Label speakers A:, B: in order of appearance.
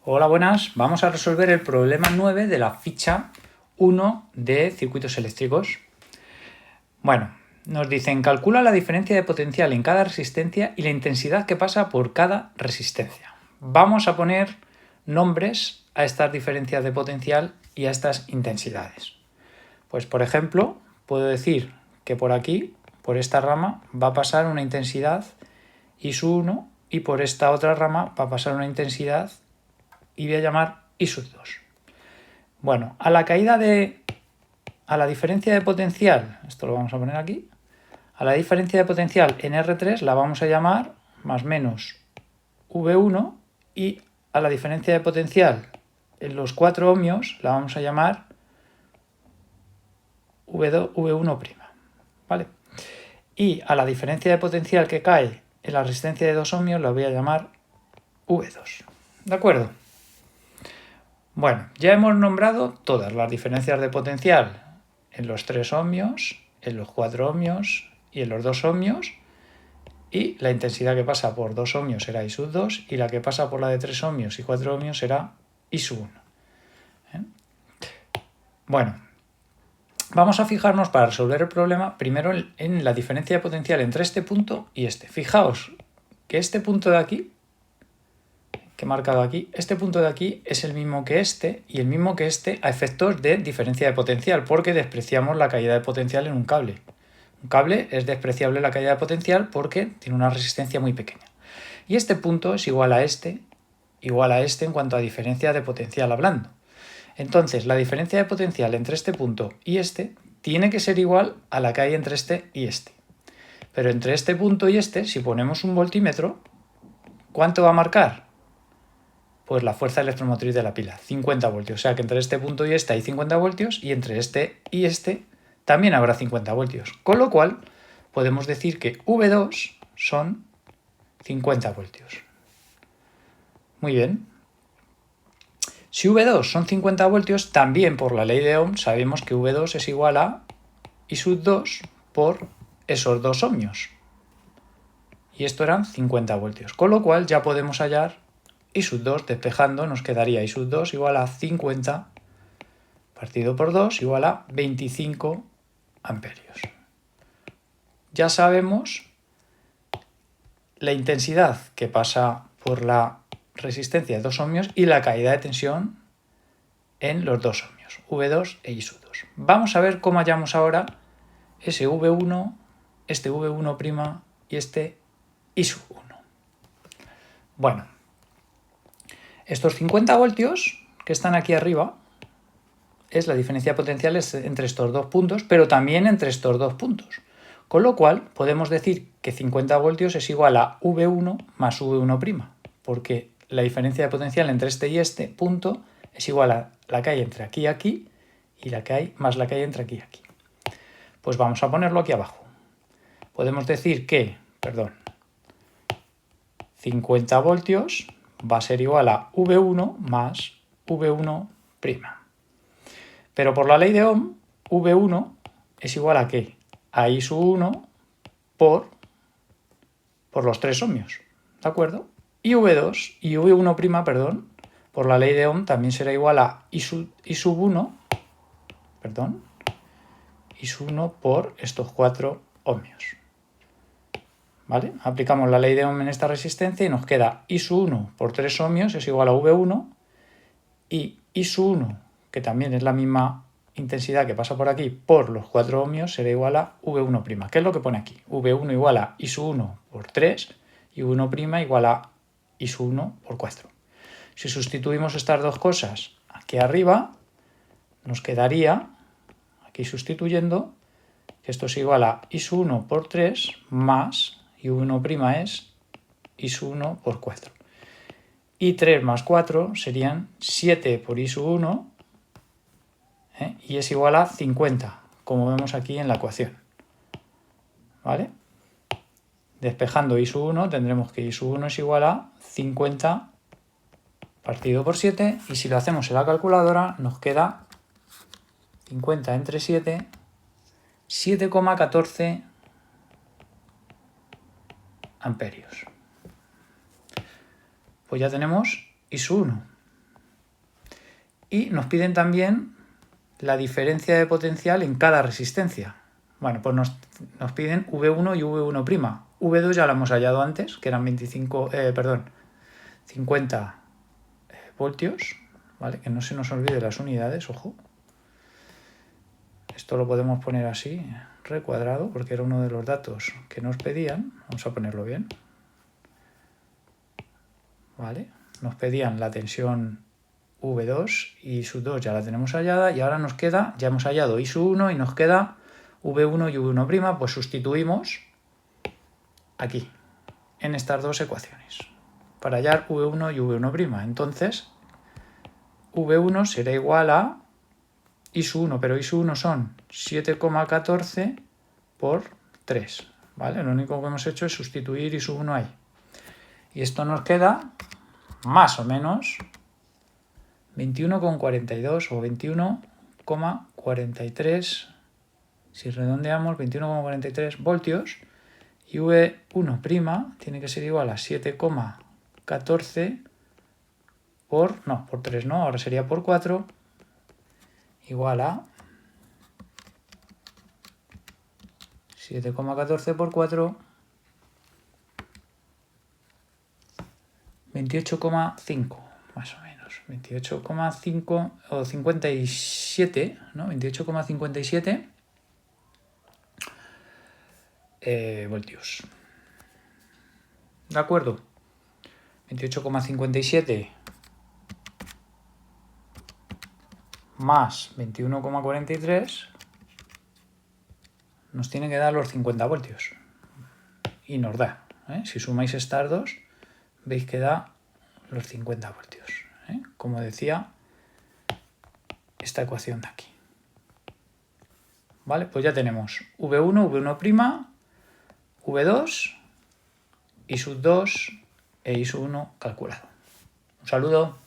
A: Hola, buenas. Vamos a resolver el problema 9 de la ficha 1 de circuitos eléctricos. Bueno, nos dicen calcula la diferencia de potencial en cada resistencia y la intensidad que pasa por cada resistencia. Vamos a poner nombres a estas diferencias de potencial y a estas intensidades. Pues por ejemplo, puedo decir que por aquí, por esta rama, va a pasar una intensidad I1 y por esta otra rama va a pasar una intensidad y voy a llamar I2. Bueno, a la diferencia de potencial, esto lo vamos a poner aquí, a la diferencia de potencial en R3 la vamos a llamar más menos V1 y a la diferencia de potencial en los 4 ohmios la vamos a llamar V1', ¿vale? Y a la diferencia de potencial que cae en la resistencia de 2 ohmios la voy a llamar V2, ¿de acuerdo? Bueno, ya hemos nombrado todas las diferencias de potencial en los 3 ohmios, en los 4 ohmios y en los 2 ohmios, y la intensidad que pasa por 2 ohmios será I2 y la que pasa por la de 3 ohmios y 4 ohmios será I1. Bueno, vamos a fijarnos para resolver el problema primero en la diferencia de potencial entre este punto y este. Fijaos que este punto de aquí, que he marcado aquí, este punto de aquí es el mismo que este y el mismo que este a efectos de diferencia de potencial, porque despreciamos la caída de potencial en un cable. Un cable es despreciable la caída de potencial porque tiene una resistencia muy pequeña. Y este punto es igual a este en cuanto a diferencia de potencial hablando. Entonces, la diferencia de potencial entre este punto y este tiene que ser igual a la que hay entre este y este. Pero entre este punto y este, si ponemos un voltímetro, ¿cuánto va a marcar? Pues la fuerza electromotriz de la pila, 50 voltios. O sea que entre este punto y este hay 50 voltios y entre este y este también habrá 50 voltios. Con lo cual, podemos decir que V2 son 50 voltios. Muy bien. Si V2 son 50 voltios, también por la ley de Ohm sabemos que V2 es igual a I2 por esos 2 ohmios. Y esto eran 50 voltios. Con lo cual ya podemos hallar I2 despejando, nos quedaría I2 igual a 50 partido por 2 igual a 25 amperios. Ya sabemos la intensidad que pasa por la resistencia de 2 ohmios y la caída de tensión en los 2 ohmios, V2 e I2. Vamos a ver cómo hallamos ahora ese V1, este V1' y este I1. Bueno, estos 50 voltios que están aquí arriba es la diferencia de potenciales entre estos dos puntos, pero también entre estos dos puntos. Con lo cual, podemos decir que 50 voltios es igual a V1 más V1', porque la diferencia de potencial entre este y este punto es igual a la que hay entre aquí y aquí, y la que hay más la que hay entre aquí y aquí. Pues vamos a ponerlo aquí abajo. Podemos decir que, 50 voltios va a ser igual a V1 más V1'. Pero por la ley de Ohm, V1 es igual a ¿qué? A I1 por los 3 ohmios, ¿de acuerdo? Y V1', por la ley de Ohm también será igual a I1 por estos 4 ohmios. ¿Vale? Aplicamos la ley de Ohm en esta resistencia y nos queda I1 por 3 ohmios es igual a V1 y I1, que también es la misma intensidad que pasa por aquí, por los 4 ohmios será igual a V1'. ¿Qué es lo que pone aquí? V1 igual a I1 por 3 y V1' igual a I1 por 4. Si sustituimos estas dos cosas aquí arriba, nos quedaría, aquí sustituyendo, que esto es igual a I1 por 3 más I1' es I1 por 4. Y 3 más 4 serían 7 por I1, y es igual a 50, como vemos aquí en la ecuación. ¿Vale? Despejando I1 tendremos que I1 es igual a 50 partido por 7, y si lo hacemos en la calculadora nos queda 50 entre 7, 7,14 amperios. Pues ya tenemos I1. Y nos piden también la diferencia de potencial en cada resistencia. Bueno, pues nos piden V1 y V1'. V2 ya lo hemos hallado antes, que eran 50 voltios, ¿vale? Que no se nos olvide las unidades, ojo. Esto lo podemos poner así, recuadrado, porque era uno de los datos que nos pedían. Vamos a ponerlo bien. ¿Vale? Nos pedían la tensión V2 y I2 ya la tenemos hallada y ahora nos queda, ya hemos hallado I1 y nos queda V1 y V1', pues sustituimos aquí, en estas dos ecuaciones, para hallar V1 y V1'. Entonces, V1 será igual a I1, pero I1 son 7,14 por 3, ¿vale? Lo único que hemos hecho es sustituir I1 ahí. Y esto nos queda más o menos 21,42 o 21,43, si redondeamos, 21,43 voltios, y V1' tiene que ser igual a 7,14 por 3 no, ahora sería por 4, igual a 7,14 por 4, 28,5 más o menos, 28,5 o 57, ¿no? 28,57 voltios. ¿De acuerdo? 28,57 más 21,43 nos tiene que dar los 50 voltios. Y nos da. Si sumáis estas dos, veis que da los 50 voltios. Como decía esta ecuación de aquí. ¿Vale? Pues ya tenemos V1, V1', V2, I2 e I1 calculado. Un saludo.